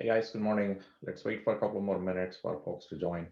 Hey guys, good morning. Let's wait for a couple more minutes for folks to join.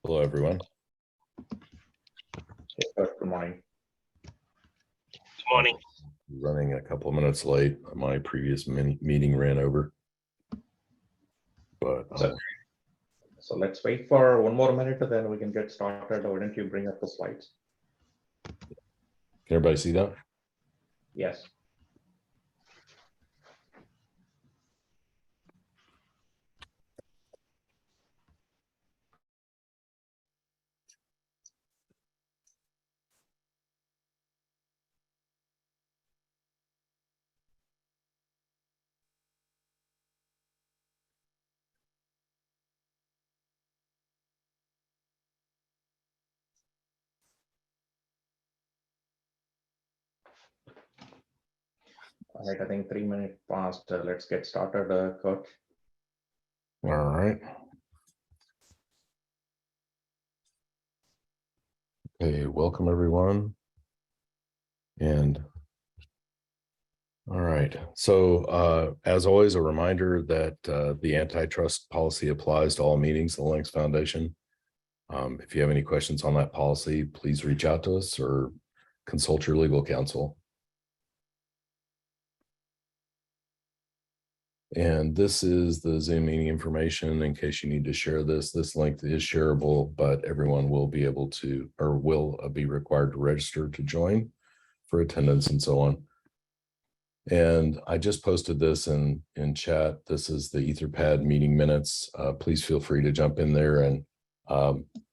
Hello, everyone. Hey, good morning. Good morning. Running a couple of minutes late. My previous meeting ran over. But So let's wait for one more minute, and then we can get started. Why don't you bring up the slides? Can everybody see that? Yes. All right, I think 3 minutes passed. Let's get started, Kurt. All right. Okay, welcome everyone. And all right. So as always, a reminder that the antitrust policy applies to all meetings, the Linux Foundation. If you have any questions on that policy, please reach out to us or consult your legal counsel. And this is the Zoom meeting information in case you need to share this. This link is shareable, but everyone will be able to, or will be required to register to join for attendance and so on. And I just posted this in chat. This is the Etherpad meeting minutes. Please feel free to jump in there and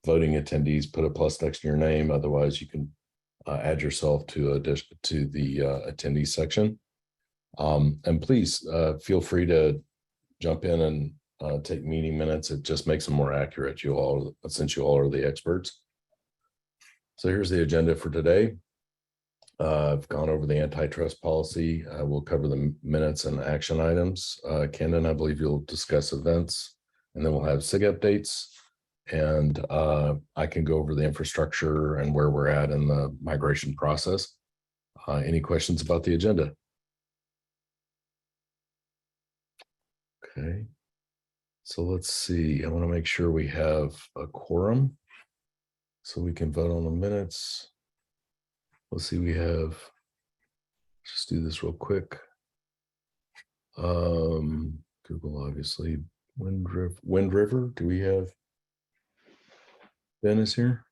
voting attendees, put a plus next to your name. Otherwise, you can add yourself to the attendee section. And please feel free to jump in and take meeting minutes. It just makes them more accurate, since you all are the experts. So here's the agenda for today. I've gone over the antitrust policy. We'll cover the minutes and action items. Kendon, I believe you'll discuss events, and then we'll have SIG updates. And I can go over the infrastructure and where we're at in the migration process. Any questions about the agenda? Okay, so let's see. I want to make sure we have a quorum so we can vote on the minutes. Let's see, we have, just do this real quick. Google, obviously. Wind River, do we have Dennis here?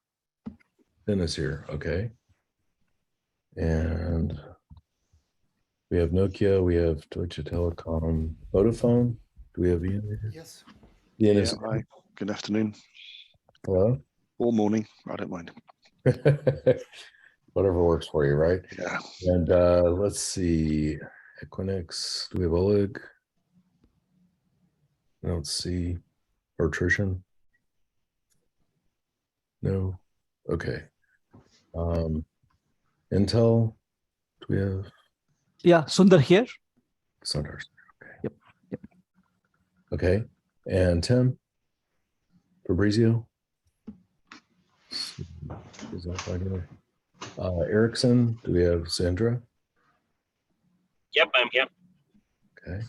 Dennis here, okay. And we have Nokia, we have Deutsche Telekom, Vodafone. Do we have Ian here? Yes. Ian Yeah, is hi. Good afternoon. Hello. Or morning. I don't mind. Whatever works for you, right? Yeah. And let's see. Equinix. Do we have Oleg? I don't see. Or Trishan? No. Okay. Intel. Do we have Yeah, Sundar here. Sundar? Okay. Yep. Okay. And Tim Fabrizio. Is that right here? Erickson. Do we have Sandra? Yep, I'm here. Okay.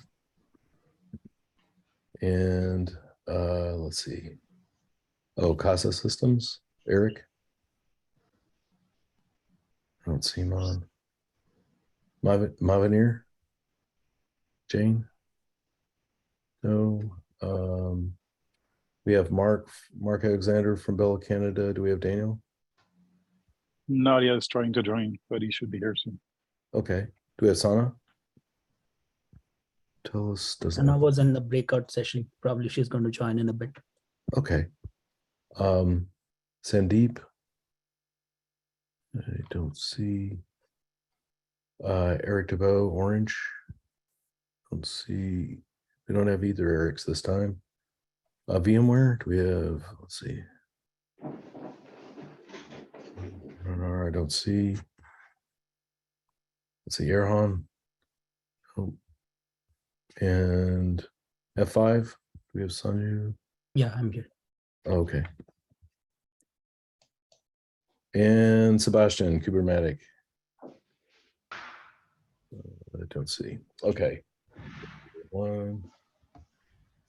And let's see. Oh, Casa Systems, Eric. don't see Mon. Mavenir? Jane? No. We have Mark Alexander from Bella, Canada. Do we have Daniel? Nadia is trying to join, but he should be here soon. Okay. Do we have Sana? Tell us, doesn't Anna have- was in the breakout session. Probably she's going to join in a bit. Okay. Sandeep? I don't see. Eric DeVoe, Orange. Don't see. We don't have either Erics this time. VMware, do we have, let's see. No, I don't see. Let's see, Erhan. Oh. And F5, do we have Sanju? Yeah, I'm here. Okay. And Sebastian, Kubermatic. I don't see. Okay. 1,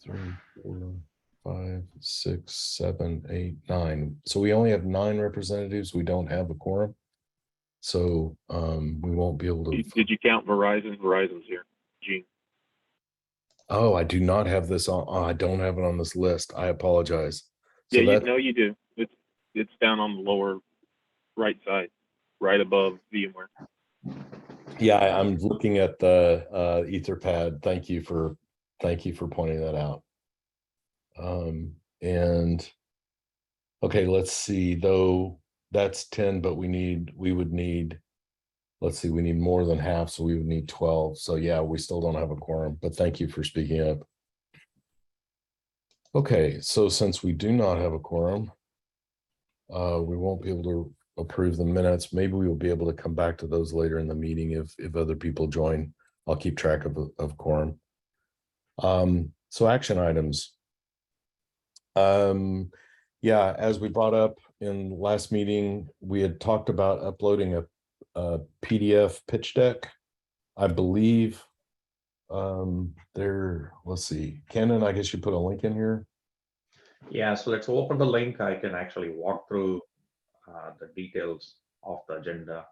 3, 4, 5, 6, 7, 8, 9. So we only have 9 representatives. We don't have a quorum. So we won't be able to. Did you count Verizon? Verizon's here. Gene. Oh, I do not have this on. Oh, I don't have it on this list. I apologize. So Yeah, that, no, you do. It's down on the lower right side, right above VMware. yeah, I'm looking at the Etherpad. Thank you for pointing that out. And okay, let's see, though that's 10, but we would need, let's see, we need more than half, so we would need 12. So yeah, we still don't have a quorum, but thank you for speaking up. Okay, so since we do not have a quorum, we won't be able to approve the minutes. Maybe we will be able to come back to those later in the meeting if other people join. I'll keep track of quorum. So action items. Yeah, as we brought up in last meeting, we had talked about uploading a PDF pitch deck. I believe let's see, Kenan, I guess you put a link in here. Yeah, so let's open the link. I can actually walk through the details of the agenda.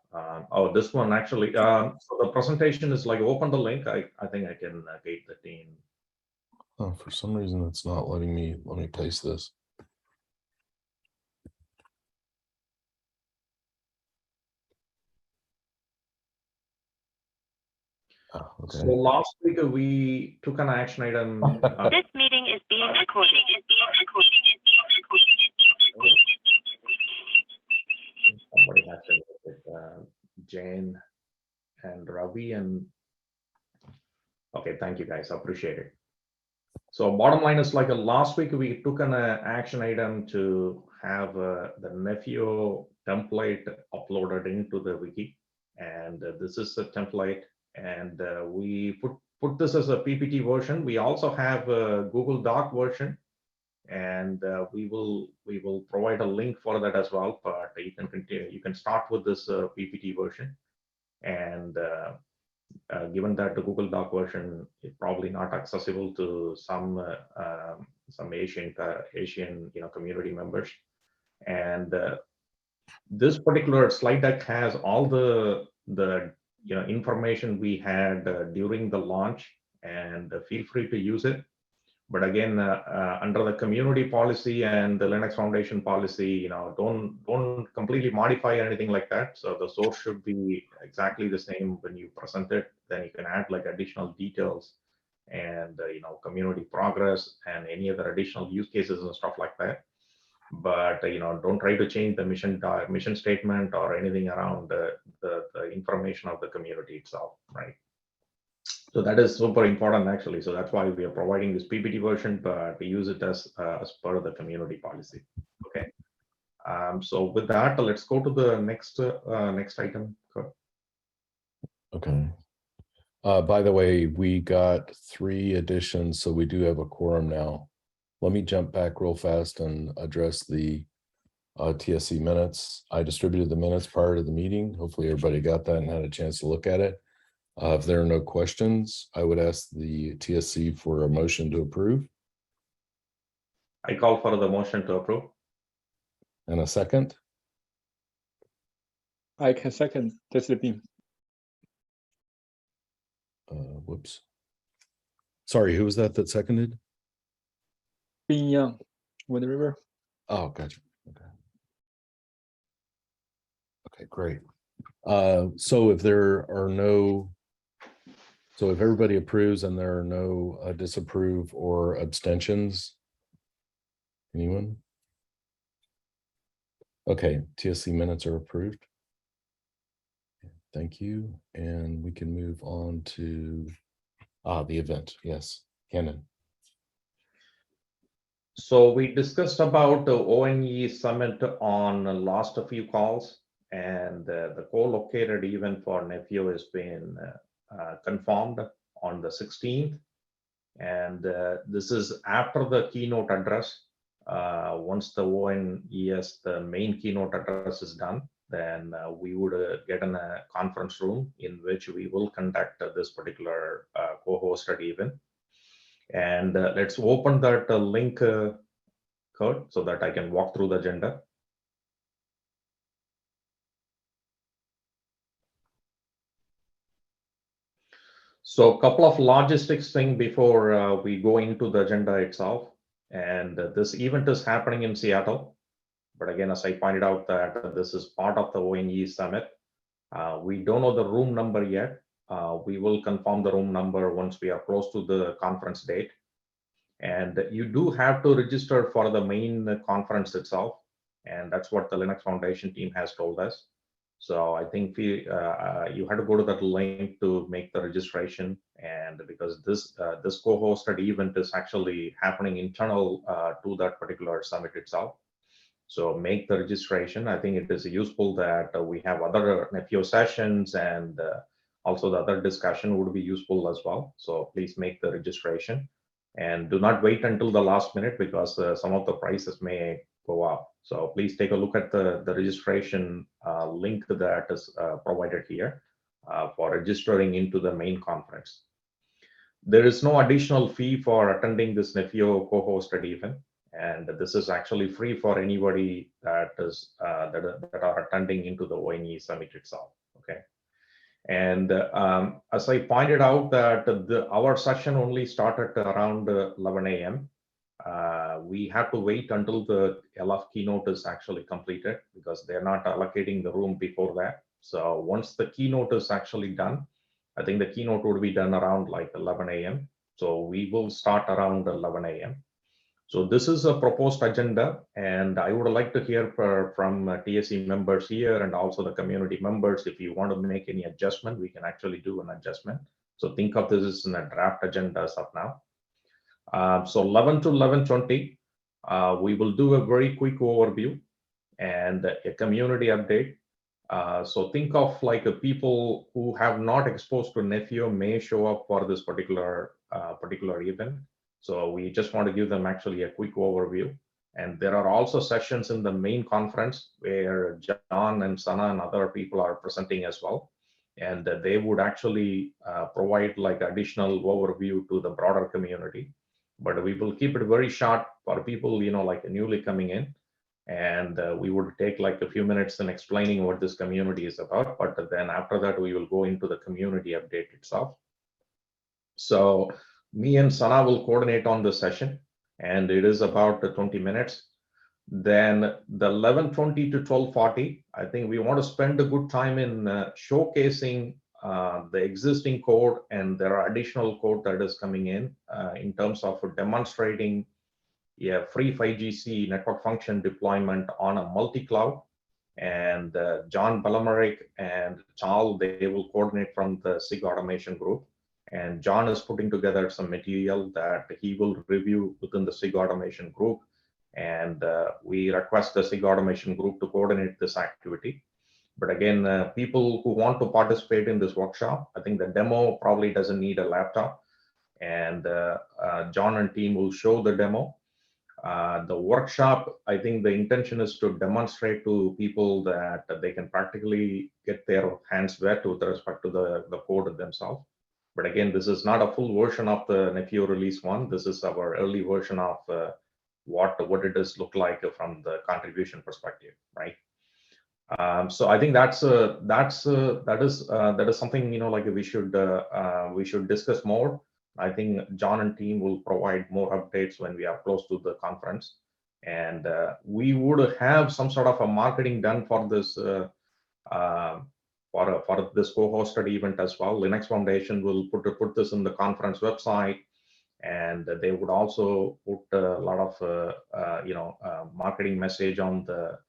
Oh, this one actually, so the presentation is like open the link. I think I can gate the team. Oh, for some reason it's not letting me, let me paste this. Oh, okay. So last week we took an action item. This meeting is being recorded. Somebody has to look at Jane and Ravi and okay, thank you guys, I appreciate it. So bottom line is like last week we took an action item to have the Nephio template uploaded into the wiki, and this is a template, and we put this as a PPT version. We also have a Google Doc version, and we will provide a link for that as well. But you can continue. You can start with this PPT version, and given that the Google Doc version is probably not accessible to some Asian community members, and this particular slide deck has all the information we had during the launch, and feel free to use it. But again, under the community policy and the Linux Foundation policy, don't completely modify anything like that. So the source should be exactly the same when you present it. Then you can add like additional details and community progress and any other additional use cases and stuff like that. But don't try to change the mission statement or anything around the information of the community itself, right? So that is super important actually. So that's why we are providing this PPT version, but we use it as per the community policy. Okay. So with that, let's go to the next item. Okay. By the way, we got 3 additions, so we do have a quorum now. Let me jump back real fast and address the TSC minutes. I distributed the minutes prior to the meeting. Hopefully everybody got that and had a chance to look at it. If there are no questions, I would ask the TSC for a motion to approve. I call for the motion to approve. And a second. I can second this beam. Whoops. Sorry, who was that seconded? Being Young, Wind River. Oh, gotcha. Okay. Okay, great. So if everybody approves and there are no disapprove or abstentions, anyone? Okay, TSC minutes are approved. Thank you. And we can move on to the event. Yes, Cannon. So we discussed about the ONE summit on the last few calls, and the co-located event for Nephio has been confirmed on the 16th. And this is after the keynote address. Once the ONES, the main keynote address is done, then we would get in a conference room in which we will conduct this particular co-hosted event. And let's open that link, Kurt, so that I can walk through the agenda. So a couple of logistics thing before we go into the agenda itself. And this event is happening in Seattle. But again, as I pointed out, that this is part of the ONE Summit. We don't know the room number yet. We will confirm the room number once we are close to the conference date. And you do have to register for the main conference itself. And that's what the Linux Foundation team has told us. So I think you had to go to that link to make the registration. And because this co-hosted event is actually happening internal to that particular summit itself. So make the registration. I think it is useful that we have other Nephio sessions, and also the other discussion would be useful as well. So please make the registration. And do not wait until the last minute, because some of the prices may go up. So please take a look at the registration link that is provided here for registering into the main conference. There is no additional fee for attending this Nephio co-hosted event, and this is actually free for anybody that are attending into the ONE Summit itself. Okay. And as I pointed out, that our session only started around 11 a.m. We have to wait until the LF keynote is actually completed, because they're not allocating the room before that. So once the keynote is actually done, I think the keynote would be done around like 11 a.m. So we will start around 11 a.m. So this is a proposed agenda, and I would like to hear from TSC members here and also the community members. If you want to make any adjustment, we can actually do an adjustment. So think of this as in a draft agenda as of now. So 11 to 11:20, we will do a very quick overview and a community update. So think of like people who have not exposed to Nephio may show up for this particular event. So we just want to give them actually a quick overview. And there are also sessions in the main conference where John and Sana and other people are presenting as well. And they would actually provide like additional overview to the broader community. But we will keep it very short for people, like newly coming in. And we would take like a few minutes in explaining what this community is about. But then after that, we will go into the community update itself. So me and Sana will coordinate on the session, and it is about 20 minutes. Then the 11:20 to 12:40, I think we want to spend a good time in showcasing the existing code, and there are additional code that is coming in terms of demonstrating a free 5GC network function deployment on a multi-cloud. And John Belamaric and Charles, they will coordinate from the SIG automation group. And John is putting together some material that he will review within the SIG automation group. And we request the SIG automation group to coordinate this activity. But again, people who want to participate in this workshop, I think the demo probably doesn't need a laptop. And John and team will show the demo. The workshop, I think the intention is to demonstrate to people that they can practically get their hands wet with respect to the code themselves. But again, this is not a full version of the Nephio release 1. This is our early version of what it does look like from the contribution perspective, right? So I think that is something, you know, like we should discuss more. I think John and team will provide more updates when we are close to the conference, and we would have some sort of a marketing done for this for this co-hosted event as well. Linux Foundation will put this in the conference website, and they would also put a lot of marketing message on the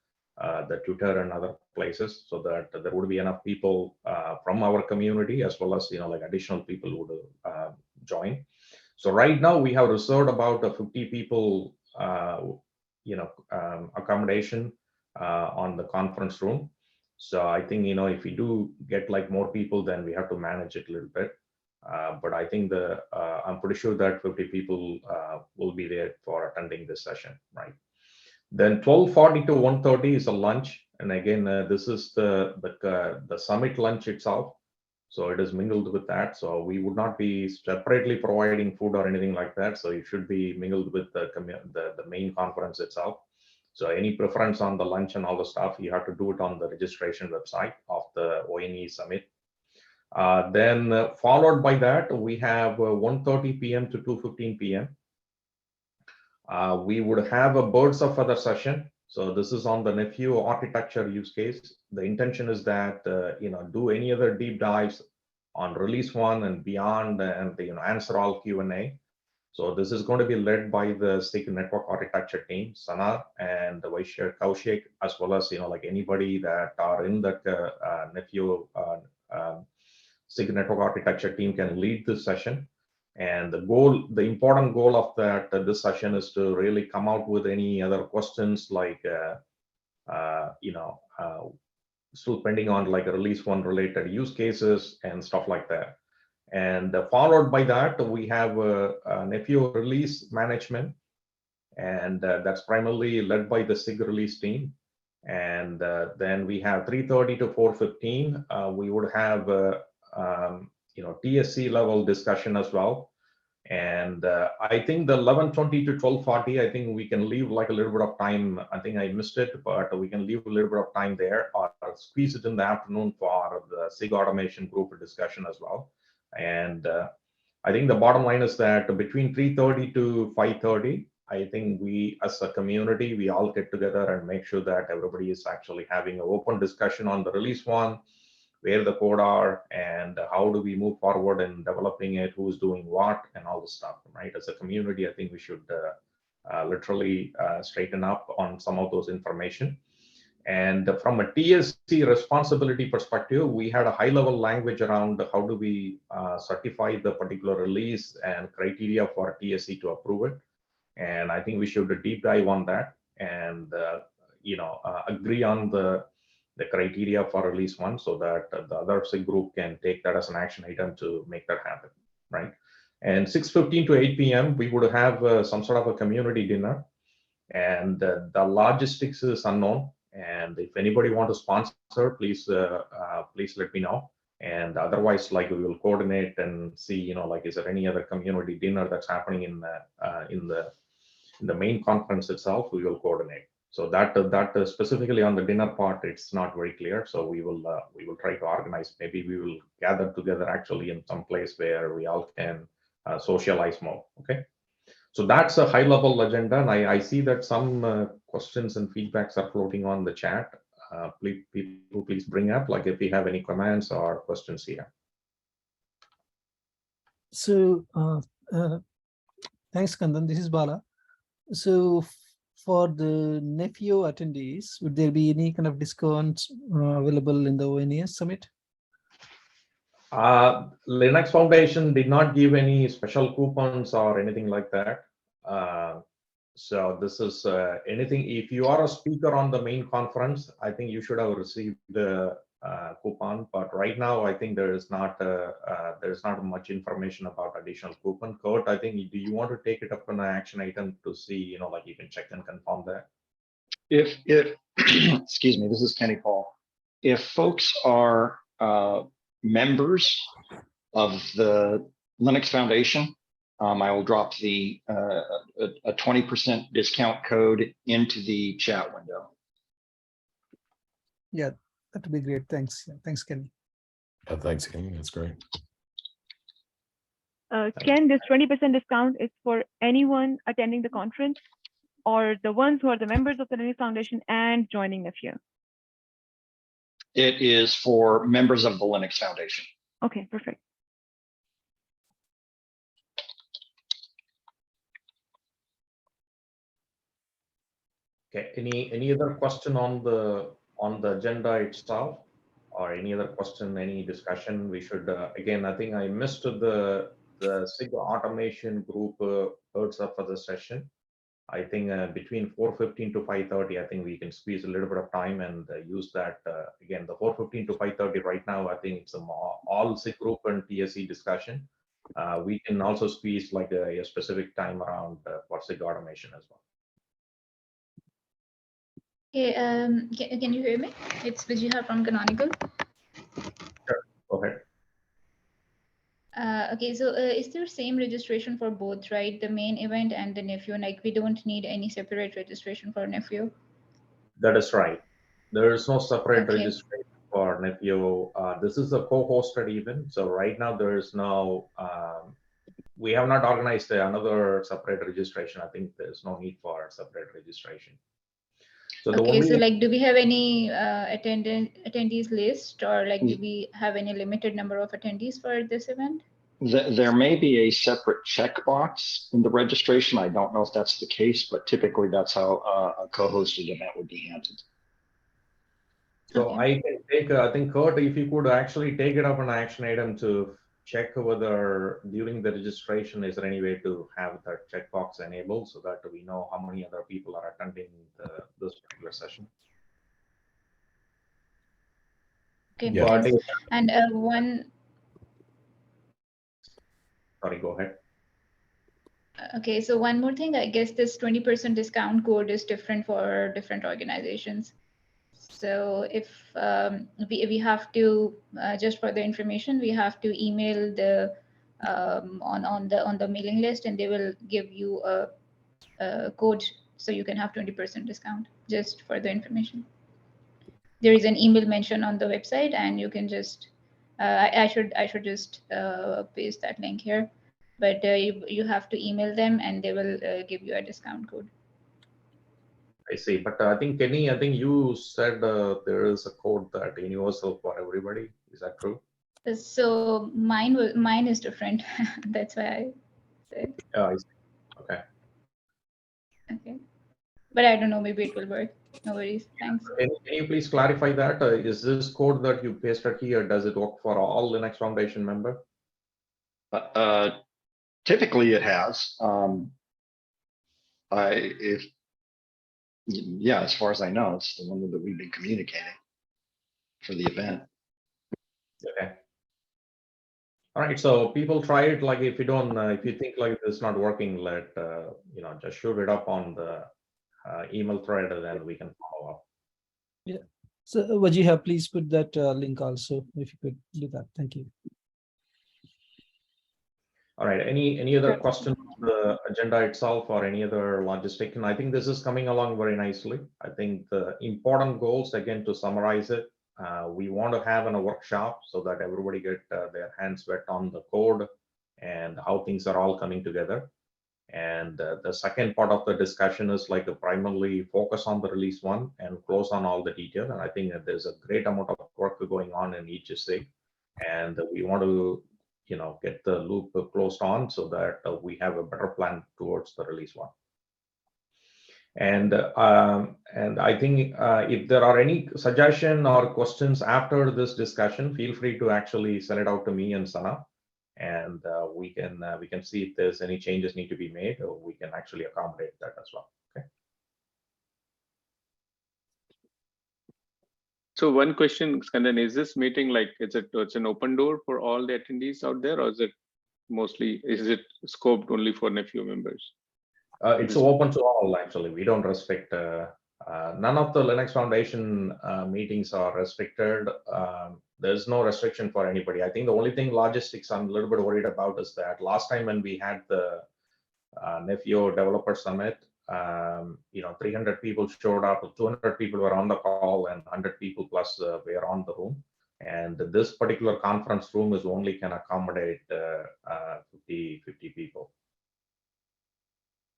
Twitter and other places, so that there would be enough people from our community as well as, you know, like additional people would join. So right now we have reserved about 50 people accommodation on the conference room. So I think, you know, if we do get like more people, then we have to manage it a little bit. But I think I'm pretty sure that 50 people will be there for attending this session, right? Then 12:40 to 1:30 is a lunch, and again, this is the summit lunch itself. So it is mingled with that. So we would not be separately providing food or anything like that. So it should be mingled with the main conference itself. So any preference on the lunch and all the stuff, you have to do it on the registration website of the ONE Summit. Then followed by that, we have 1:30 p.m. to 2:15 p.m. We would have a birds of feather session. So this is on the Nephio architecture use case. The intention is that do any other deep dives on release 1 and beyond, and answer all Q&A. So this is going to be led by the SIG network architecture team, Sana and Vaishya Kaushik, as well as anybody that are in that Nephio SIG network architecture team can lead this session. And the important goal of this session is to really come out with any other questions, like still pending on like a release 1 related use cases and stuff like that. And followed by that, we have Nephio release management, and that's primarily led by the SIG release team. And then we have 3:30 to 4:15. We would have TSC level discussion as well. And I think the 11:20 to 12:40, I think we can leave like a little bit of time. I think I missed it, but we can leave a little bit of time there, or squeeze it in the afternoon for the SIG automation group discussion as well. And I think the bottom line is that between 3:30 to 5:30, I think we as a community, we all get together and make sure that everybody is actually having an open discussion on the release 1, where the code are, and how do we move forward in developing it, who's doing what, and all the stuff, right? As a community, I think we should literally straighten up on some of those information. And from a TSC responsibility perspective, we had a high-level language around how do we certify the particular release and criteria for TSC to approve it. And I think we should deep dive on that and agree on the criteria for release 1, so that the other SIG group can take that as an action item to make that happen, right? And 6:15 to 8 p.m., we would have some sort of a community dinner, and the logistics is unknown. And if anybody want to sponsor, please let me know. And otherwise, like, we will coordinate and see, is there any other community dinner that's happening in the main conference itself? We will coordinate. So that specifically on the dinner part, it's not very clear. So we will try to organize. Maybe we will gather together actually in some place where we all can socialize more. Okay. So that's a high level agenda. And I see that some questions and feedbacks are floating on the chat. Please bring up, like, if you have any comments or questions here. So thanks, Kandan. This is Bala. So for the Nephio attendees, would there be any kind of discounts available in the ONES summit? Linux Foundation did not give any special coupons or anything like that. So this is anything. If you are a speaker on the main conference, I think you should have received the coupon. But right now, I think there is not much information about additional coupon. Kurt, I think, do you want to take it up on an action item to see, like, you can check and confirm that? If excuse me, this is Kenny Paul. If folks are members of the Linux Foundation, I will drop a 20% discount code into the chat window. Yeah, that would be great. Thanks. Yeah, thanks, Kenny. Thanks, Kenny. That's great. Ken, this 20% discount is for anyone attending the conference or the ones who are the members of the Linux Foundation and joining Nephio? It is for members of the Linux Foundation. Okay, perfect. Okay, any other question on the agenda itself, or any other question, any discussion? We should again, I think I missed the SIG automation group heads up for the session. I think between 4:15 to 5:30, I think we can squeeze a little bit of time and use that. Again, the 4:15 to 5:30 right now, I think it's all SIG group and TSC discussion. We can also squeeze like a specific time around for SIG automation as well. Okay, can you hear me? It's Vijaya from Canonical. Sure, go ahead. Okay, so is there same registration for both, right? The main event and the Nephio, like we don't need any separate registration for Nephio? That is right. There is no separate Okay. registration for Nephio. This is a co-hosted event. So right now there is no, we have not organized another separate registration. I think there's no need for separate registration. So the Okay, only, so like, do we have any attendees list, or like, do we have any limited number of attendees for this event? There may be a separate checkbox in the registration. I don't know if that's the case, but typically that's how a co-hosted event would be handled. so Okay. I can take, I think Kurt, if you could actually take it up an action item to check whether during the registration, is there any way to have that checkbox enabled so that we know how many other people are attending this particular session. Okay, Yeah. thanks. And Sorry, go ahead. okay, so one more thing, I guess this 20% discount code is different for different organizations. So if we have to, just for the information, we have to email the on the mailing list, and they will give you a code so you can have 20% discount, just for the information. There is an email mention on the website, and you can just I should just paste that link here, but you have to email them and they will give you a discount code. I see, but I think Kenny, I think you said there is a code that universal for everybody. Is that true? So mine is different. That's why I said. Oh, I see. Okay. Okay, but I don't know. Maybe it will work. No worries. Thanks. Can you please clarify that? Is this code that you pasted here, does it work for all Linux Foundation member? Typically it has. Yeah, as far as I know, it's the one that we've been communicating for the event. Okay. All right, so people try it. Like if you don't, if you think like it's not working, just shoot it up on the email thread, and then we can follow up. Yeah. So Vajia, please put that link also, if you could do that. Thank you. All right, any other questions on the agenda itself or any other logistic? And I think this is coming along very nicely. I think the important goals, again, to summarize it, we want to have a workshop so that everybody get their hands wet on the code and how things are all coming together. And the second part of the discussion is like a primarily focus on the release one and close on all the detail. And I think that there's a great amount of work going on in each SIG, and we want to get the loop closed on so that we have a better plan towards the release one. And I think if there are any suggestion or questions after this discussion, feel free to actually send it out to me and Sana, and we can see if there's any changes need to be made, or we can actually accommodate that as well. Okay. So one question, Skandan, is this meeting like it's an open door for all the attendees out there, or is it scoped only for Nephio members? It's open to all, actually. We don't restrict. None of the Linux Foundation meetings are restricted. There's no restriction for anybody. I think the only thing logistics I'm a little bit worried about is that last time when we had the Nephio Developer Summit, 300 people showed up, 200 people were on the call, and 100 people plus were on the room. And this particular conference room is only can accommodate 50 people.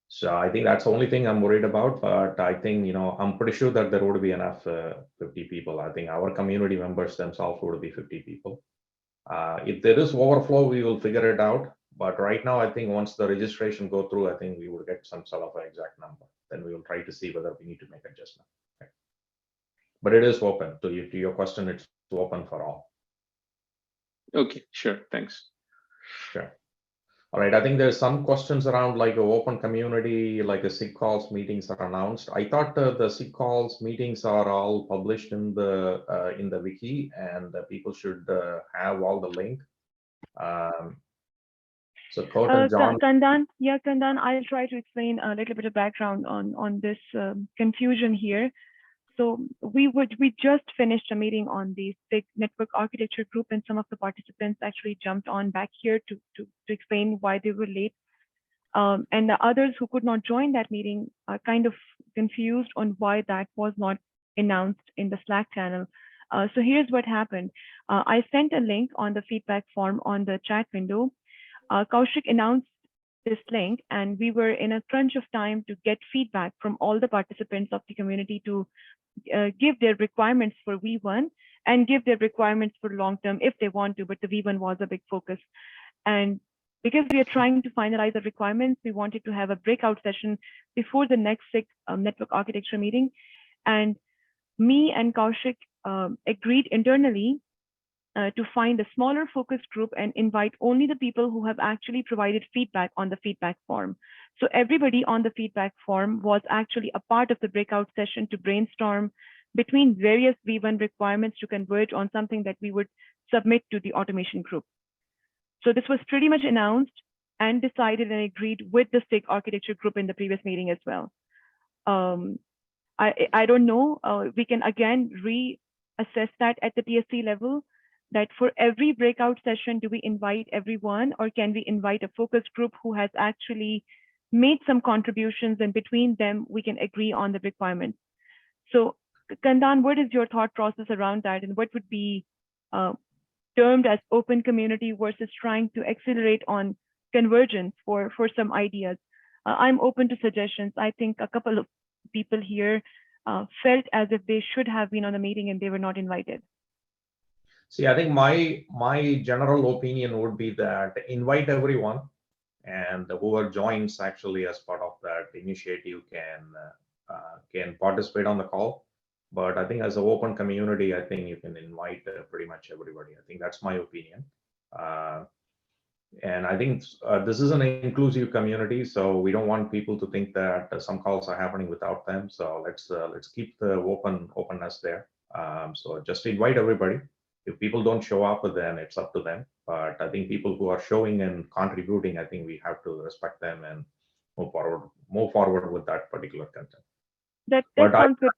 So I think that's the only thing I'm worried about. But I think, I'm pretty sure that there would be enough 50 people. I think our community members themselves would be 50 people. If there is overflow, we will figure it out. But right now, I think once the registration go through, I think we will get some sort of an exact number. Then we will try to see whether we need to make adjustment. Okay. But it is open. To your question, it's open for all. Okay, sure. Thanks. Sure. All right. I think there's some questions around like an open community, like a SIG calls meetings are announced. I thought the SIG calls meetings are all published in the wiki, and people should have all the link. So John. Kandan, I'll try to explain a little bit of background on this confusion here. So we just finished a meeting on the SIG network architecture group, and some of the participants actually jumped on back here to explain why they were late. And the others who could not join that meeting are kind of confused on why that was not announced in the Slack channel. So here's what happened. I sent a link on the feedback form on the chat window. Kaushik announced this link, and we were in a crunch of time to get feedback from all the participants of the community to give their requirements for V1 and give their requirements for long-term if they want to, but the V1 was a big focus. And because we are trying to finalize the requirements, we wanted to have a breakout session before the next SIG network architecture meeting. And me and Kaushik agreed internally to find a smaller focus group and invite only the people who have actually provided feedback on the feedback form. So everybody on the feedback form was actually a part of the breakout session to brainstorm between various V1 requirements to converge on something that we would submit to the automation group. So this was pretty much announced and decided and agreed with the SIG architecture group in the previous meeting as well. I don't know, we can again reassess that at the TSC level, that for every breakout session, do we invite everyone, or can we invite a focus group who has actually made some contributions, and between them, we can agree on the requirements? So Kandan, what is your thought process around that, and what would be termed as open community versus trying to accelerate on convergence for some ideas? I'm open to suggestions. I think a couple of people here felt as if they should have been on the meeting and they were not invited. See, I think my general opinion would be that invite everyone, and whoever joins actually as part of that initiative can participate on the call. But I think as an open community, I think you can invite pretty much everybody. I think that's my opinion. And I think this is an inclusive community, so we don't want people to think that some calls are happening without them. So let's keep the openness there. So just invite everybody. If people don't show up, then it's up to them. But I think people who are showing and contributing, I think we have to respect them and move forward with that particular content. That sounds good.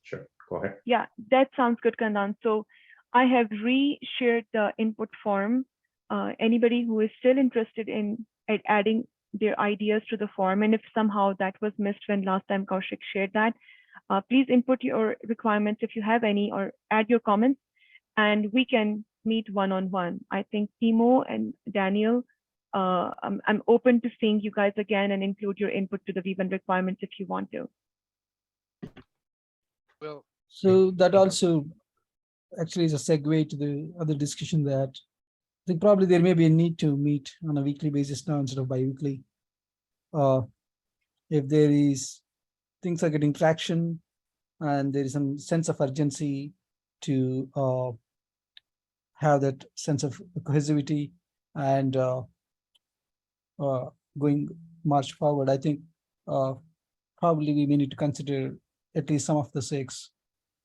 Sure, go ahead. Yeah, that sounds good, Kandan. So I have re-shared the input form. Anybody who is still interested in adding their ideas to the form, and if somehow that was missed when last time Kaushik shared that, please input your requirements if you have any, or add your comments, and we can meet one-on-one. I think Timo and Daniel, I'm open to seeing you guys again and include your input to the V1 requirements if you want to. Well, so that also actually is a segue to the other discussion that I think probably there may be a need to meet on a weekly basis now instead of bi-weekly. If there is things are getting traction and there is some sense of urgency to have that sense of cohesivity and going march forward, I think probably we may need to consider at least some of the SIGs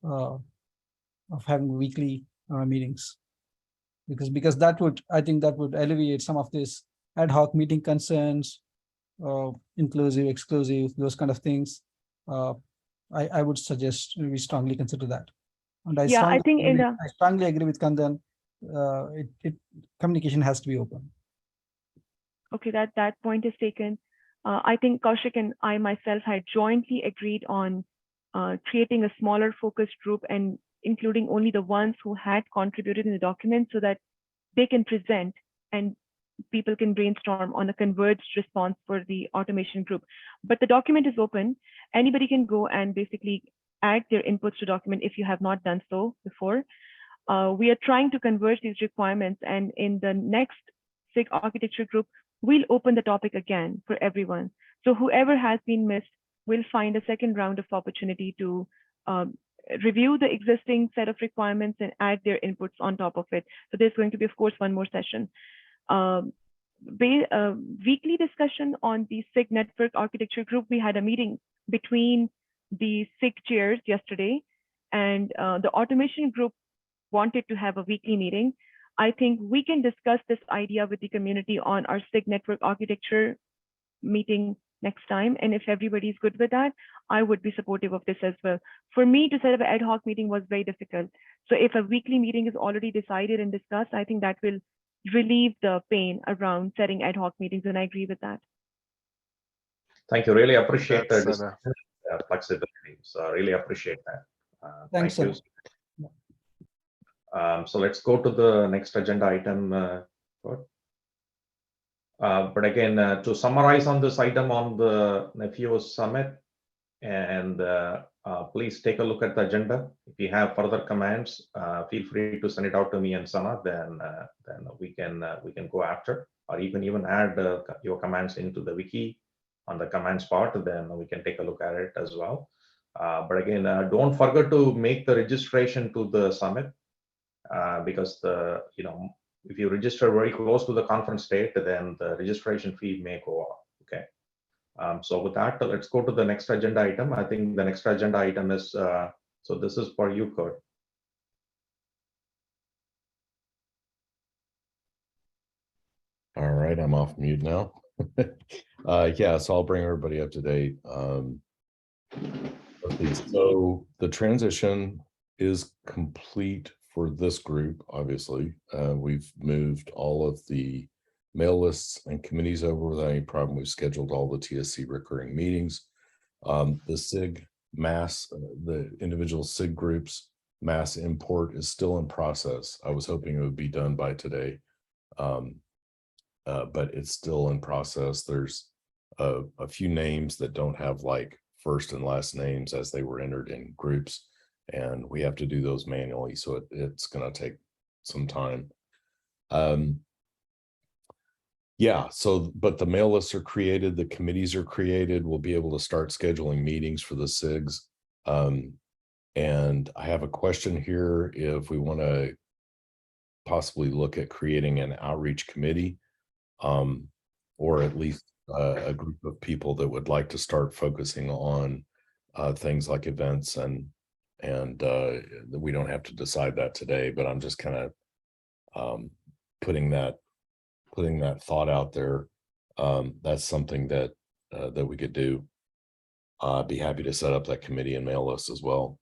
of having weekly meetings, because that would, I think that would alleviate some of this ad hoc meeting concerns, inclusive, exclusive, those kind of things. I would suggest we strongly consider that. And I strongly agree with Kandan. Communication has to be open. Okay, that point is taken. I think Kaushik and I myself had jointly agreed on creating a smaller focus group and including only the ones who had contributed in the document so that they can present and people can brainstorm on a converged response for the automation group. But the document is open. Anybody can go and basically add their inputs to document if you have not done so before. We are trying to converge these requirements, and in the next SIG architecture group, we'll open the topic again for everyone. So whoever has been missed will find a second round of opportunity to review the existing set of requirements and add their inputs on top of it. So there's going to be, of course, one more session. Weekly discussion on the SIG network architecture group. We had a meeting between the SIG chairs yesterday, and the automation group wanted to have a weekly meeting. I think we can discuss this idea with the community on our SIG network architecture meeting next time. And if everybody's good with that, I would be supportive of this as well. For me to set up an ad hoc meeting was very difficult. So if a weekly meeting is already decided and discussed, I think that will relieve the pain around setting ad hoc meetings, and I agree with that. Thank you. Really appreciate That's the flexibility. So I really appreciate that. Thanks, thank you. So let's go to the next agenda item. But again, to summarize on this item on the Nephio Summit, and please take a look at the agenda. If you have further comments, feel free to send it out to me and Sana. Then we can go after, or even add your comments into the wiki on the comments part. Then we can take a look at it as well. But again, don't forget to make the registration to the summit, because if you register very close to the conference date, then the registration fee may go up. Okay. So with that, let's go to the next agenda item. I think the next agenda item is, so this is for you, Kurt. All right, I'm off mute now. Yeah, so I'll bring everybody up to date. So the transition is complete for this group, obviously. We've moved all of the mail lists and committees over without any problem. We've scheduled all the TSC recurring meetings. The SIG mass, the individual SIG groups mass import is still in process. I was hoping it would be done by today, but it's still in process. There's a few names that don't have like first and last names as they were entered in groups, and we have to do those manually. So it's going to take some time. Yeah, so, but the mail lists are created, the committees are created. We'll be able to start scheduling meetings for the SIGs. And I have a question here, if we want to possibly look at creating an outreach committee, or at least a group of people that would like to start focusing on things like events, and we don't have to decide that today, but I'm just kind of putting that thought out there. That's something that we could do. I'd be happy to set up that committee and mail list as well.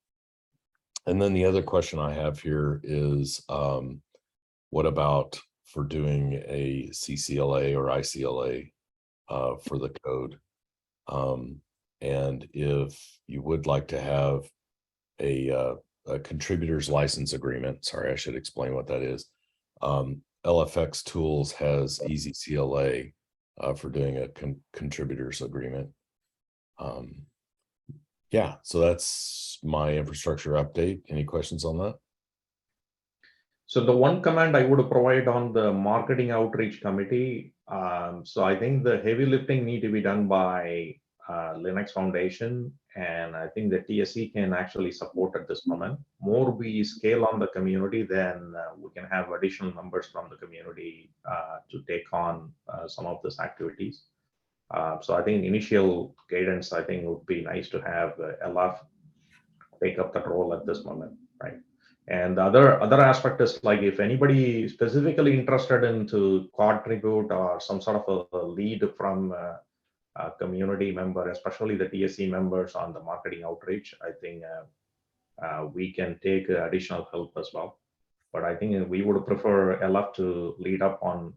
And then the other question I have here is, what about for doing a CCLA or ICLA for the code? And if you would like to have a contributor's license agreement, sorry, I should explain what that is. LFX Tools has Easy CLA for doing a contributors agreement. Yeah, so that's my infrastructure update. Any questions on that? So the one command I would provide on the marketing outreach committee. So I think the heavy lifting need to be done by Linux Foundation, and I think the TSC can actually support at this moment. More we scale on the community, then we can have additional members from the community to take on some of these activities. So I think initial guidance, I think would be nice to have LF take up that role at this moment, right? And the other aspect is, like, if anybody specifically interested in to contribute or some sort of a lead from a community member, especially the TSC members on the marketing outreach, I think we can take additional help as well. But I think we would prefer LF to lead up on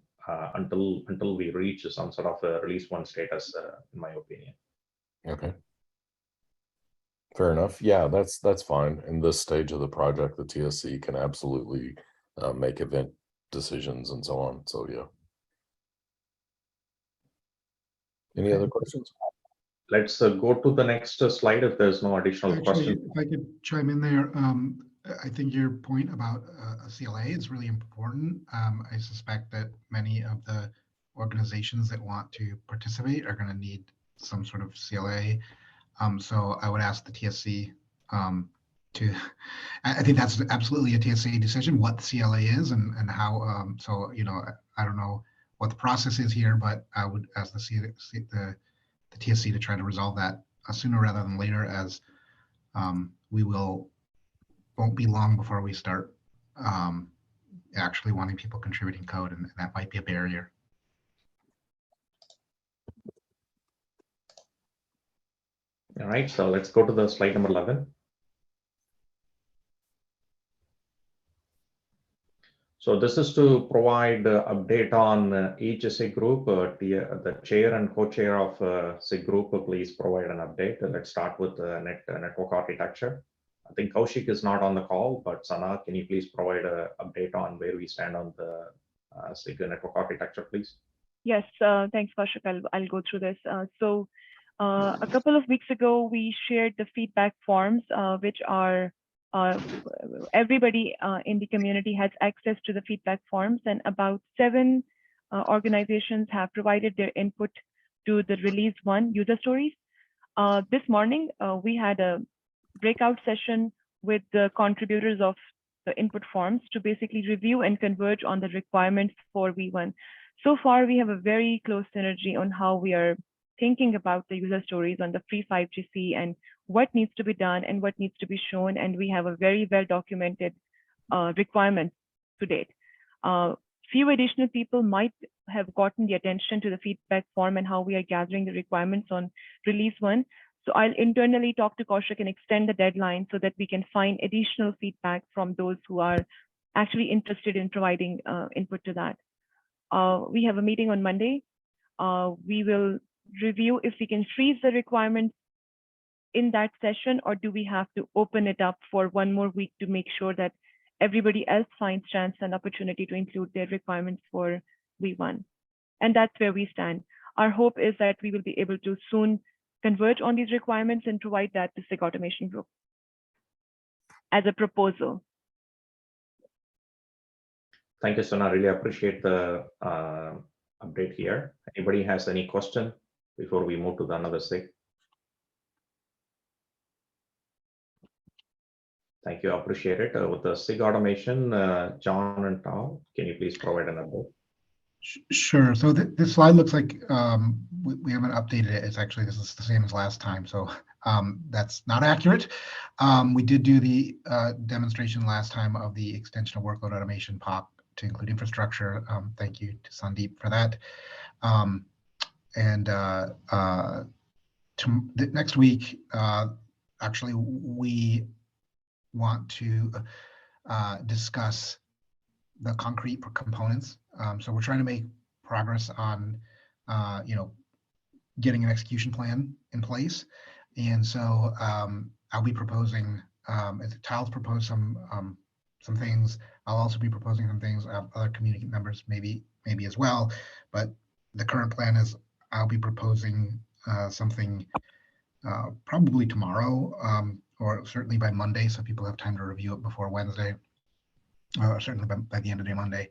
until we reach some sort of a release one status, in my opinion. Okay. Fair enough. Yeah, that's fine. In this stage of the project, the TSC can absolutely make event decisions and so on. So yeah. Any other questions? Let's go to the next slide if there's no additional Actually, questions. if I could chime in there, I think your point about a CLA is really important. I suspect that many of the organizations that want to participate are going to need some sort of CLA. So I would ask the TSC to, I think that's absolutely a TSC decision, what the CLA is and how, so, you know, I don't know what the process is here, but I would ask the TSC to try to resolve that sooner rather than later, as we won't be long before we start actually wanting people contributing code, and that might be a barrier. All right, so let's go to the slide number 11. So this is to provide update on each SIG group. The chair and co-chair of SIG group, please provide an update. Let's start with network architecture. I think Kaushik is not on the call, but Sana, can you please provide an update on where we stand on the SIG network architecture, please? Yes, thanks, Kaushik. I'll go through this. So a couple of weeks ago, we shared the feedback forms, which are everybody in the community has access to the feedback forms, and about 7 organizations have provided their input to the release 1 user stories. This morning, we had a breakout session with the contributors of the input forms to basically review and converge on the requirements for V1. So far, we have a very close synergy on how we are thinking about the user stories on the free 5GC and what needs to be done and what needs to be shown. And we have a very well documented requirement to date. Few additional people might have gotten the attention to the feedback form and how we are gathering the requirements on release 1. So I'll internally talk to Kaushik and extend the deadline so that we can find additional feedback from those who are actually interested in providing input to that. We have a meeting on Monday. We will review if we can freeze the requirements in that session, or do we have to open it up for 1 more week to make sure that everybody else finds chance and opportunity to include their requirements for V1. And that's where we stand. Our hope is that we will be able to soon converge on these requirements and provide that to SIG automation group as a proposal. Thank you, Sana. Really appreciate the update here. Anybody has any question before we move to the another SIG? Thank you, I appreciate it. With the SIG automation, John and Tom, can you please provide an update? Sure. So this slide looks like we haven't updated it. It's actually, this is the same as last time. So that's not accurate. We did do the demonstration last time of the extension of workload automation POP to include infrastructure. Thank you to Sandeep for that. Next week, actually, we want to discuss the concrete components. So we're trying to make progress on, getting an execution plan in place. And so I'll be proposing, as Tyle's proposed some things, I'll also be proposing some things. Other community members maybe as well. But the current plan is I'll be proposing something probably tomorrow, or certainly by Monday, so people have time to review it before Wednesday, or certainly by the end of day Monday.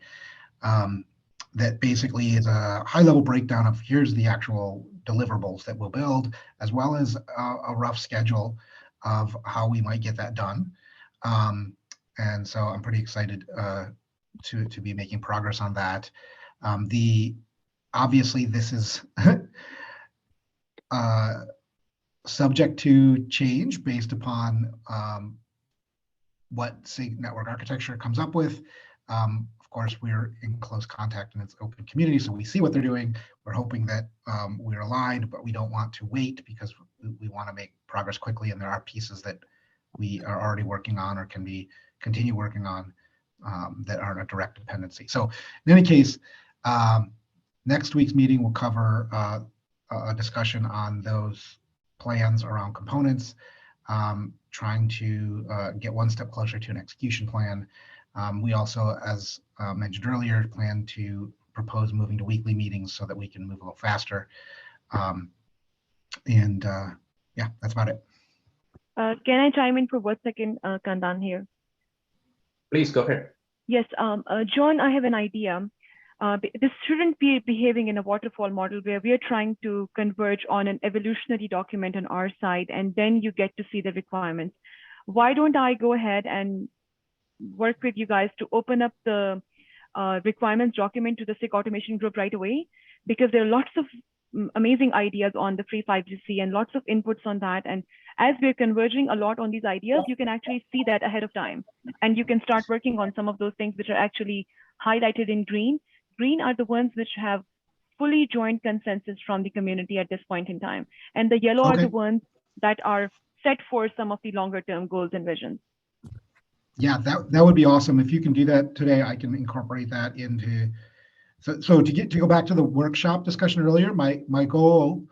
That basically is a high-level breakdown of here's the actual deliverables that we'll build, as well as a rough schedule of how we might get that done. And so I'm pretty excited to be making progress on that. Obviously this is subject to change based upon what SIG network architecture comes up with. Of course, we're in close contact and it's open community, so we see what they're doing. We're hoping that we're aligned, but we don't want to wait because we want to make progress quickly, and there are pieces that we are already working on or can be continue working on that aren't a direct dependency. So in any case, Next week's meeting will cover a discussion on those plans around components, trying to get one step closer to an execution plan. We also, as mentioned earlier, plan to propose moving to weekly meetings so that we can move a little faster. Yeah, that's about it. Can I chime in for 1 second, Kandan here? Please go ahead. Yes, John, I have an idea. This shouldn't be behaving in a waterfall model where we are trying to converge on an evolutionary document on our side, and then you get to see the requirements. Why don't I go ahead and work with you guys to open up the requirements document to the SIG automation group right away? Because there are lots of amazing ideas on the free 5GC and lots of inputs on that. And as we're converging a lot on these ideas, you can actually see that ahead of time. And you can start working on some of those things which are actually highlighted in green. Green are the ones which have fully joined consensus from the community at this point in time. And the yellow are the ones that are set for some of the longer term goals and visions. Yeah, that would be awesome. If you can do that today, I can incorporate that into. So to go back to the workshop discussion earlier, my goal,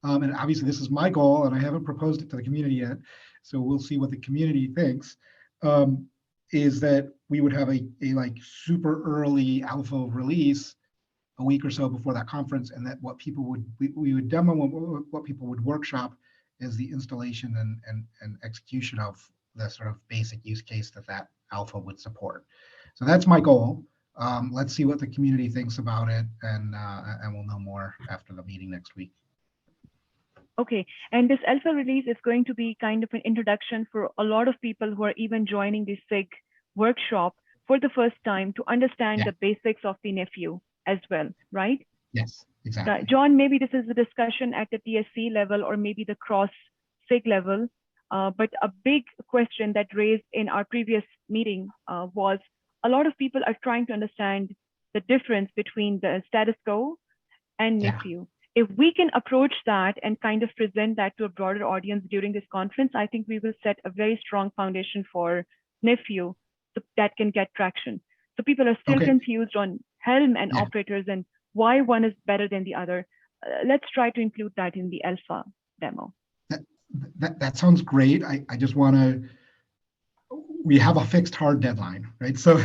and obviously this is my goal, and I haven't proposed it to the community yet, so we'll see what the community thinks, is that we would have a like super early alpha release a week or so before that conference, and that what people would, we would demo what people would workshop is the installation and execution of the sort of basic use case that alpha would support. So that's my goal. Let's see what the community thinks about it, and we'll know more after the meeting next week. Okay, and this alpha release is going to be kind of an introduction for a lot of people who are even joining the SIG workshop for the first time to understand the basics of the Nephio as well, right? Yes, exactly. John, maybe this is a discussion at the TSC level or maybe the cross SIG level, but a big question that raised in our previous meeting was a lot of people are trying to understand the difference between the status quo and Nephio. If we can approach that and kind of present that to a broader audience during this conference, I think we will set a very strong foundation for Nephio so that can get traction. So people are still confused on Helm and operators and why one is better than the other. Let's try to include that in the alpha demo. That sounds great. I just want to, we have a fixed hard deadline, right? So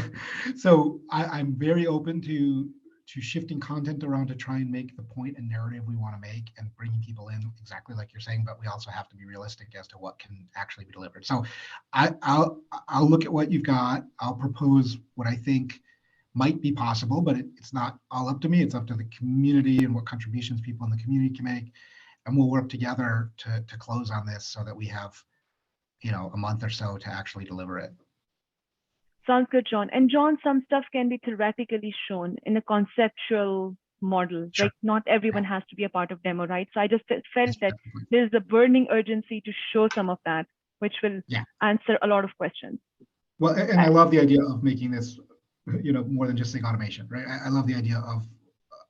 I'm very open to shifting content around to try and make the point and narrative we want to make and bringing people in exactly like you're saying, but we also have to be realistic as to what can actually be delivered. So I'll look at what you've got. I'll propose what I think might be possible, but it's not all up to me. It's up to the community and what contributions people in the community can make. And we'll work together to close on this so that we have, you know, a month or so to actually deliver it. Sounds good, John. And John, some stuff can be theoretically shown in a conceptual model. Like not everyone has to be a part of demo, right? So I just felt that there's a burning urgency to show some of that, which will answer a lot of questions. Well, and I love the idea of making this, you know, more than just SIG automation, right? I love the idea of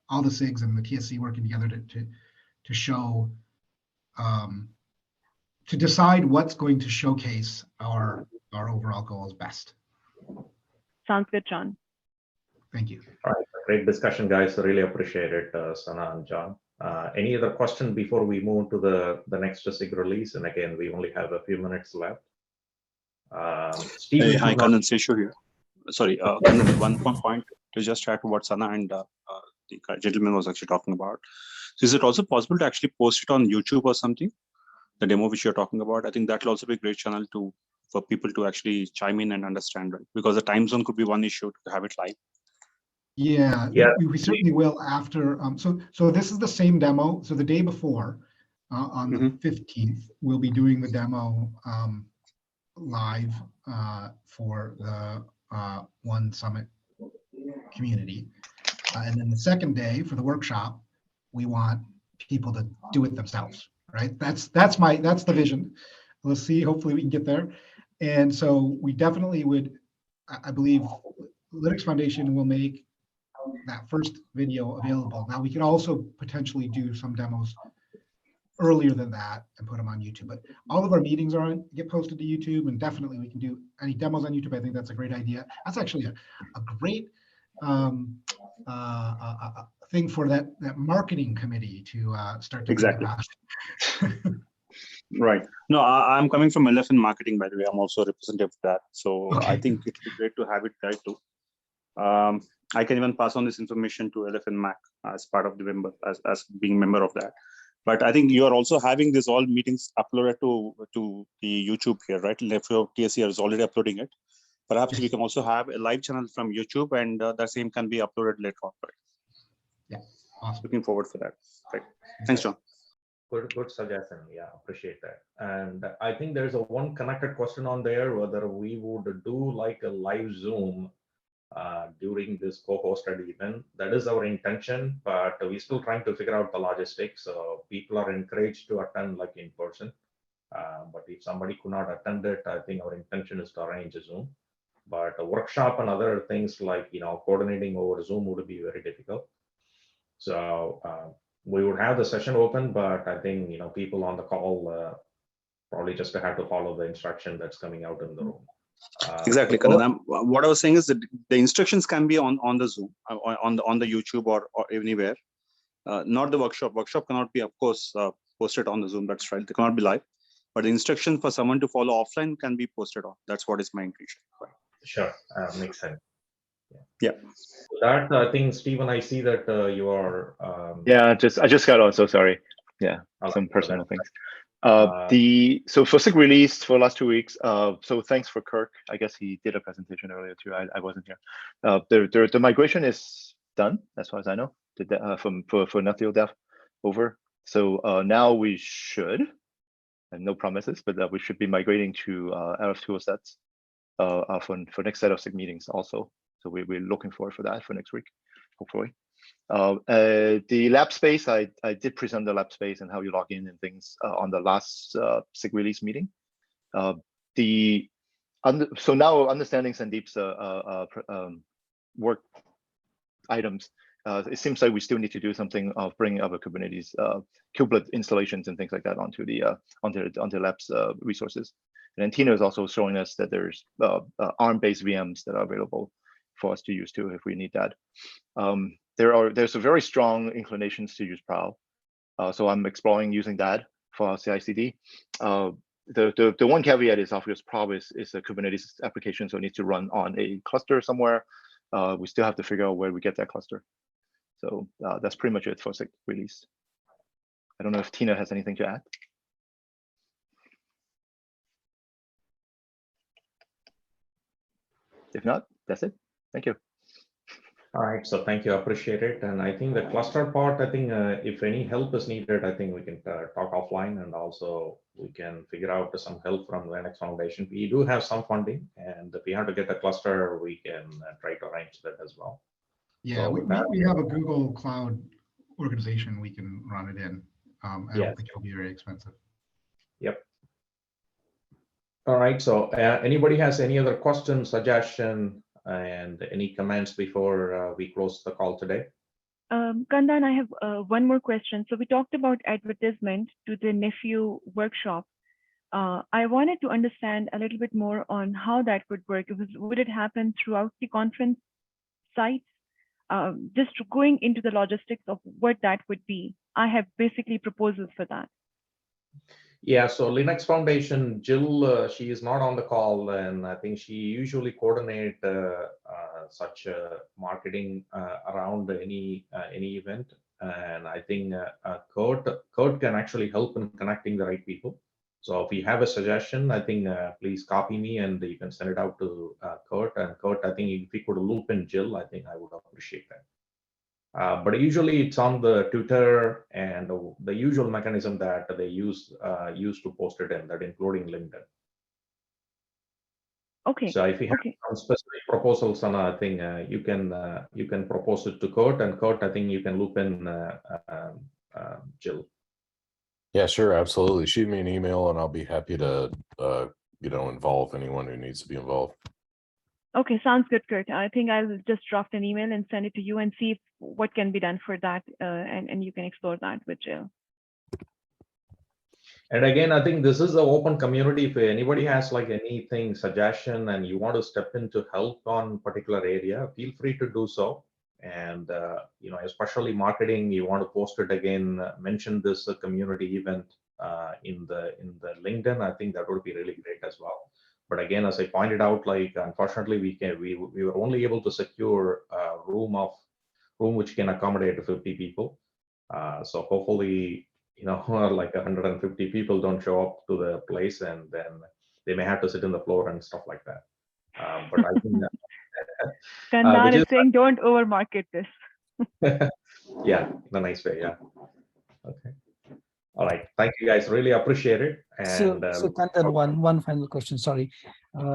all the SIGs and the TSC working together to show, to decide what's going to showcase our overall goals best. Sounds good, John. Thank you. All right, great discussion, guys. I really appreciate it, Sana and John. Any other question before we move to the next SIG release? And again, we only have a few minutes left. Steve, hey, hi, Kandan Seshu here. Sorry, Kandan, one point to just add to what Sana and the gentleman was actually talking about. So is it also possible to actually post it on YouTube or something? The demo which you're talking about, I think that will also be a great channel for people to actually chime in and understand, right? Because the time zone could be one issue to have it live. Yeah, we certainly will after. So this is the same demo. So the day before, on the 15th, we'll be doing the demo live for the One Summit community. And then the second day for the workshop, we want people to do it themselves, right? That's the vision. Let's see, hopefully we can get there. And so we definitely would, I believe Linux Foundation will make that first video available. Now we could also potentially do some demos earlier than that and put them on YouTube, but all of our meetings get posted to YouTube, and definitely we can do any demos on YouTube. I think that's a great idea. That's actually a great thing for that marketing committee to start to Exactly. think about. Right. No, I'm coming from elephant marketing, by the way. I'm also a representative of that. So I Okay. think it'd be great to have it there too. I can even pass on this information to Elephant Mac as part of the member, as being member of that. But I think you are also having these all meetings uploaded to the YouTube here, right? Nephio TSC is already uploading it. Perhaps we can also have a live channel from YouTube, and the same can be uploaded later on. Right? Yeah, awesome. Looking forward for that. Right. Thanks, John. Good suggestion. Yeah, appreciate that. And I think there's a one connected question on there, whether we would do like a live Zoom during this co-hosted event. That is our intention, but we're still trying to figure out the logistics. So people are encouraged to attend like in person. But if somebody could not attend it, I think our intention is to arrange a Zoom. But a workshop and other things like, coordinating over Zoom would be very difficult. So we would have the session open, but I think, people on the call probably just have to follow the instruction that's coming out in the room. Exactly, Kannan. What I was saying is that the instructions can be on the Zoom, on the YouTube or anywhere. Not the workshop. Workshop cannot be, of course, posted on the Zoom. That's right. They cannot be live. But the instruction for someone to follow offline can be posted on. That's what is my intention. Right. Sure, makes sense. Yeah. That I think, Stephen, I see that you are. Yeah, I just got on. So sorry. Yeah, some personal things. So for SIG release for the last 2 weeks. So thanks for Kirk. I guess he did a presentation earlier too. I wasn't here. The migration is done as far as I know. For Nephio dev over. So now we should, and no promises, but we should be migrating to LF2 sets for next set of SIG meetings also. So we're looking forward for that for next week, hopefully. The lab space, I did present the lab space and how you log in and things on the last SIG release meeting. So now understanding Sandeep's work items, it seems like we still need to do something of bringing other Kubernetes kubelet installations and things like that onto the labs resources. And then Tina is also showing us that there's ARM-based VMs that are available for us to use too if we need that. There's a very strong inclinations to use Prowl. So I'm exploring using that for our CI/CD. The one caveat is obvious Prowl is a Kubernetes application, so it needs to run on a cluster somewhere. We still have to figure out where we get that cluster. So that's pretty much it for SIG release. I don't know if Tina has anything to add. If not, that's it. Thank you. All right, so thank you, I appreciate it. And I think the cluster part, I think if any help is needed, I think we can talk offline, and also we can figure out some help from Linux Foundation. We do have some funding, and if we have to get a cluster, we can try to arrange that as well. Yeah, so we have a Google Cloud organization we can run it in. I don't think it'll be very expensive. Yep. All right, so anybody has any other questions, suggestion, and any comments before we close the call today? Kandan, I have one more question. So we talked about advertisement to the Nephio workshop. I wanted to understand a little bit more on how that would work. Would it happen throughout the conference sites? Just going into the logistics of what that would be. I have basically proposals for that. Yeah, so Linux Foundation, Jill, she is not on the call, and I think she usually coordinate such marketing around any event. And I think Kurt can actually help in connecting the right people. So if you have a suggestion, I think please copy me and you can send it out to Kurt. And Kurt, I think if you could loop in Jill, I think I would appreciate that. But usually it's on the Twitter and the usual mechanism that they use to post it in, that including LinkedIn. Okay. So if you have some specific proposals on a thing, you can propose it to Kurt, and Kurt, I think you can loop in Jill. Yeah, sure, absolutely. Shoot me an email, and I'll be happy to involve anyone who needs to be involved. Okay, sounds good, Kurt. I think I'll just drop an email and send it to you and see what can be done for that, and you can explore that with Jill. And again, I think this is an open community. If anybody has like anything, suggestion, and you want to step in to help on particular area, feel free to do so. And especially marketing, you want to post it again, mention this community event in the LinkedIn. I think that would be really great as well. But again, as I pointed out, like unfortunately, we were only able to secure a room which can accommodate 50 people. So hopefully, like 150 people don't show up to the place, and then they may have to sit in the floor and stuff like that. But I think Kandan which is saying, don't overmarket this. yeah, in a nice way. Yeah. Okay. All right. Thank you, guys. Really appreciate it. So, And Kandan, one final question. Sorry,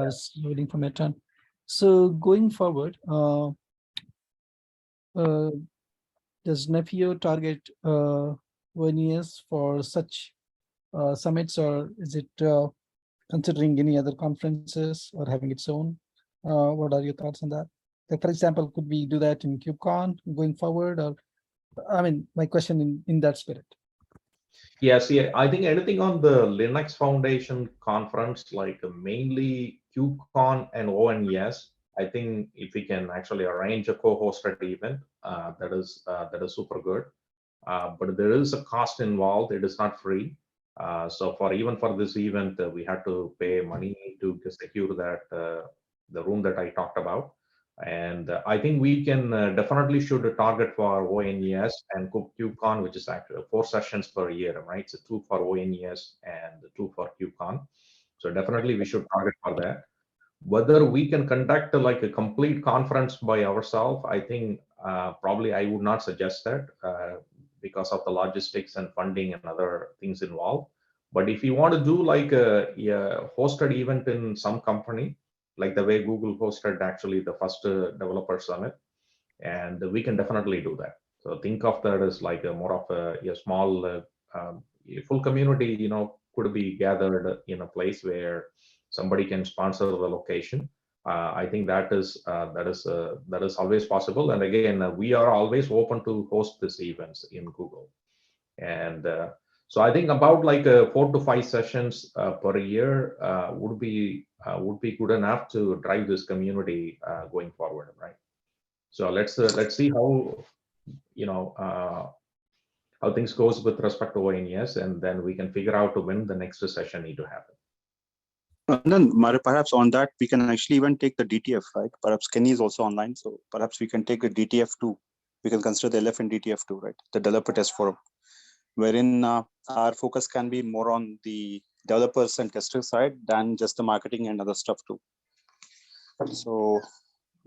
just waiting for my turn. So going forward, does Nephio target ONES for such summits, or is it considering any other conferences or having its own? What are your thoughts on that? Like, for example, could we do that in KubeCon going forward? Or, I mean, my question in that spirit. yeah, see, I think anything on the Linux Foundation conference, like mainly KubeCon and ONES, I think if we can actually arrange a co-hosted event, that is super good. But there is a cost involved. It is not free. So even for this event, we had to pay money to secure that the room that I talked about. And I think we can definitely should target for ONES and KubeCon, which is actually 4 sessions per year, right? So 2 for ONES and 2 for KubeCon. So definitely we should target for that. Whether we can conduct like a complete conference by ourselves, I think probably I would not suggest that because of the logistics and funding and other things involved. But if you want to do like a hosted event in some company, like the way Google hosted actually the first developer summit, and we can definitely do that. So think of that as like a more of a small full community, could be gathered in a place where somebody can sponsor the location. I think that is always possible. And again, we are always open to host these events in Google. And so I think about like 4 to 5 sessions per year would be good enough to drive this community going forward, right? So let's see how how things goes with respect to ONES, and then we can figure out when the next session need to happen. And then perhaps on that, we can actually even take the DTF, right? Perhaps Kenny is also online, so perhaps we can take the DTF too. We can consider the LF and DTF too, right? The developer test forum, wherein our focus can be more on the developers and tester side than just the marketing and other stuff too. So,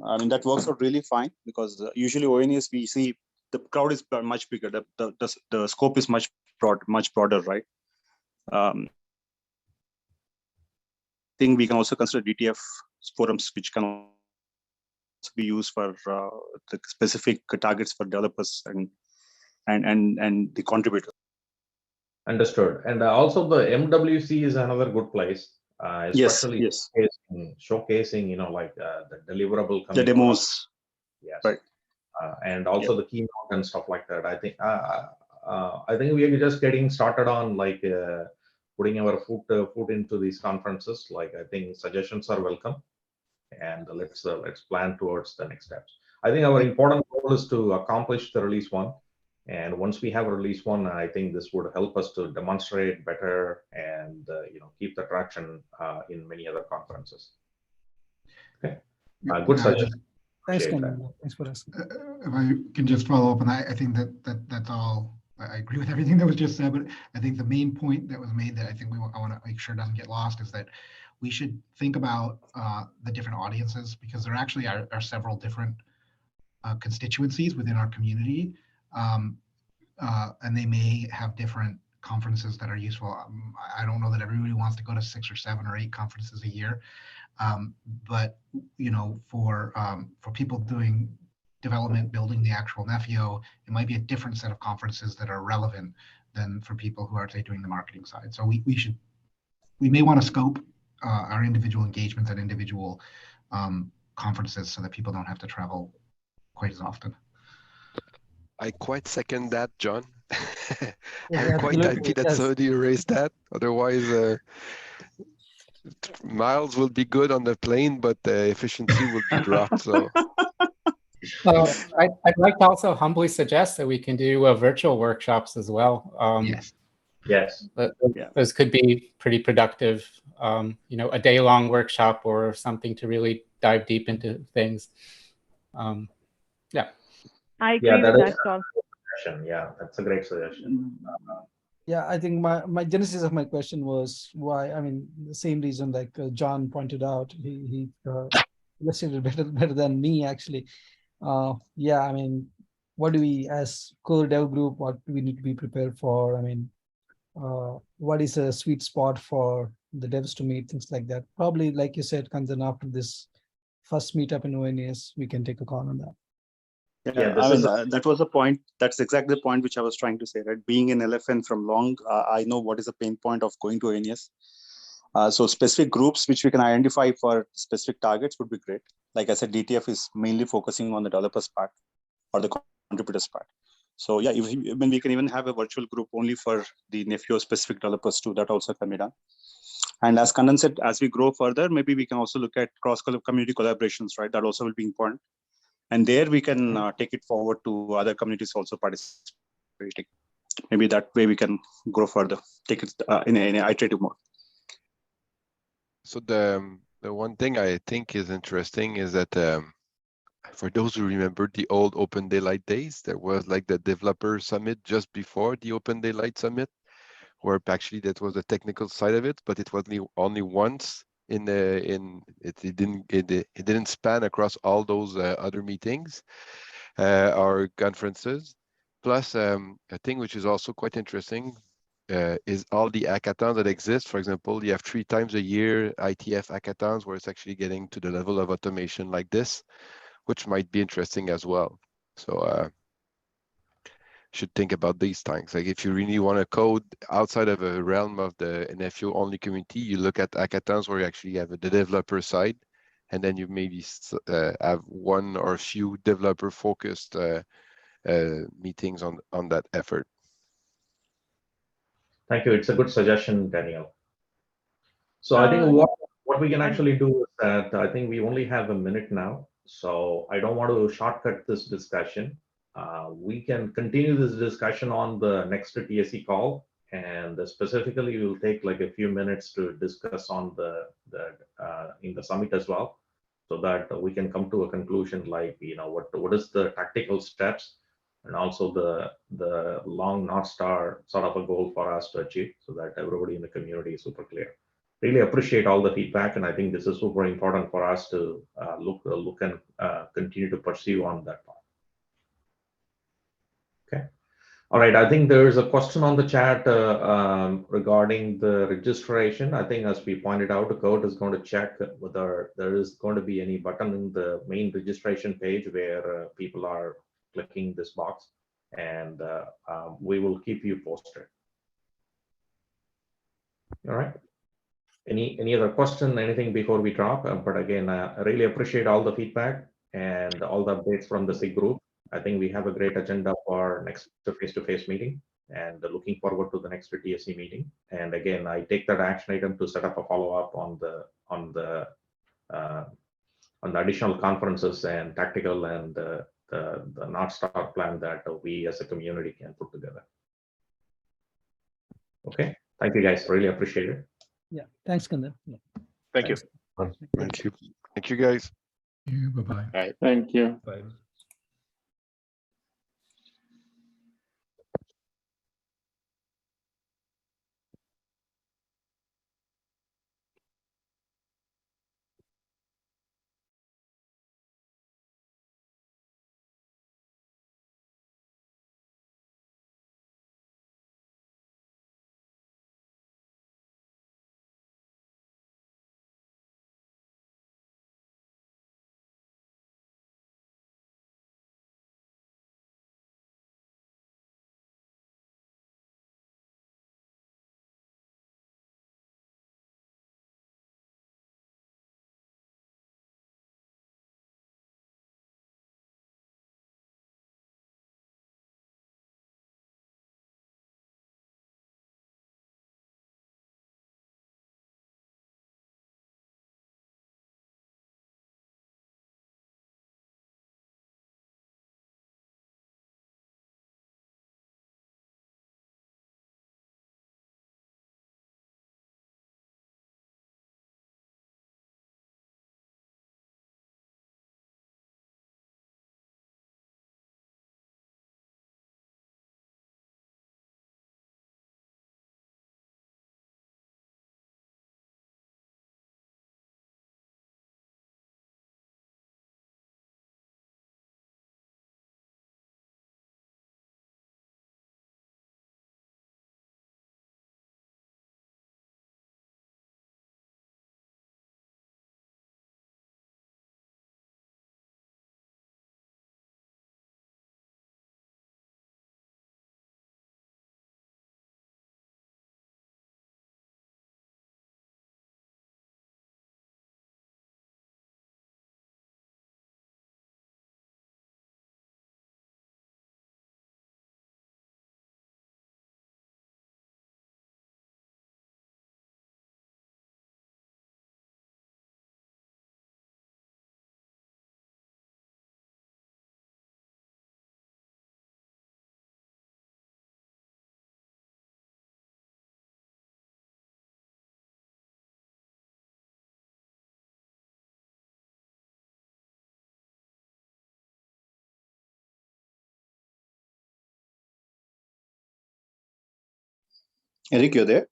I mean, that works out really fine, because usually ONES, we see the crowd is much bigger. The scope is much broader, right? I think we can also consider DTF forums, which can also be used for the specific targets for developers and the contributors. Understood. And also the MWC is another good place, especially yes. showcasing, like the deliverable The demos. Yes. Right. And also the keynote and stuff like that. I think we are just getting started on like putting our foot into these conferences. Like, I think suggestions are welcome, and let's plan towards the next steps. I think our important goal is to accomplish the release 1. And once we have a release 1, I think this would help us to demonstrate better and keep the traction in many other conferences. Okay, good suggestion. Thanks, Ken. Thanks for asking. If I can just follow up on that, I think that's all. I agree with everything that was just said, but I think the main point that was made that I think I want to make sure doesn't get lost is that we should think about the different audiences, because there actually are several different constituencies within our community. And they may have different conferences that are useful. I don't know that everybody wants to go to 6 or 7 or 8 conferences a year, but for people doing development, building the actual Nephio, it might be a different set of conferences that are relevant than for people who are, say, doing the marketing side. So we may want to scope our individual engagements at individual conferences so that people don't have to travel quite as often. I quite second that, John. Yeah, I'm quite happy that somebody raised that. Otherwise, miles will be good on the plane, but the efficiency will be dropped. So I'd like to also humbly suggest that we can do virtual workshops as well. Yes. Those could be pretty productive. A day-long workshop or something to really dive deep into things. Yeah. I Yeah, agree that with is that, Saul. a good suggestion. Yeah, that's a great suggestion. Yeah, I think my genesis of my question was why. I mean, the same reason like John pointed out. He illustrated better than me actually. Yeah, I mean, what do we as core dev group? What do we need to be prepared for? I mean, what is a sweet spot for the devs to meet, things like that. Probably, like you said, Kanzan, after this first meetup in ONES, we can take a call on that. Yeah, I mean, that was the point. That's exactly the point which I was trying to say, right? Being in LFN from long, I know what is the pain point of going to ONES. So specific groups which we can identify for specific targets would be great. Like I said, DTF is mainly focusing on the developers part or the contributors part. So yeah, we can even have a virtual group only for the Nephio specific developers too. That also can be done. And as Kannan said, as we grow further, maybe we can also look at cross-community collaborations, right? That also will be important. And there we can take it forward to other communities also participating. Maybe that way we can grow further, take it in an iterative mode. So the one thing I think is interesting is that for those who remember the old Open Daylight days, there was like the developer summit just before the Open Daylight summit, where actually that was the technical side of it, but it was only once it didn't span across all those other meetings or conferences. Plus, a thing which is also quite interesting is all the hackathons that exist. For example, you have 3 times a year ITF hackathons where it's actually getting to the level of automation like this, which might be interesting as well. So should think about these things. Like if you really want to code outside of a realm of the Nephio only community, you look at hackathons where you actually have the developer side, and then you maybe have one or a few developer focused meetings on that effort. Thank you. It's a good suggestion, Daniel. So I think what we can actually do is that I think we only have a minute now. So I don't want to shortcut this discussion. We can continue this discussion on the next TSC call, and specifically we'll take like a few minutes to discuss on the in the summit as well, so that we can come to a conclusion like what is the tactical steps and also the long North Star sort of a goal for us to achieve, so that everybody in the community is super clear. Really appreciate all the feedback, and I think this is super important for us to look and continue to pursue on that part. Okay. All right. I think there is a question on the chat regarding the registration. I think as we pointed out, the code is going to check whether there is going to be any button in the main registration page where people are clicking this box, and we will keep you posted. All right. Any other question, anything before we drop? But again, I really appreciate all the feedback and all the updates from the SIG group. I think we have a great agenda for next face-to-face meeting, and looking forward to the next TSC meeting. And again, I take that action item to set up a follow-up on the additional conferences and tactical and the North Star plan that we as a community can put together. Okay, thank you guys. Really appreciate it. Yeah, thanks, Kandan. Yeah. Thank you. Thank you. Thank you, guys. Bye-bye. Right. Thank you. Bye. Eric, you're there?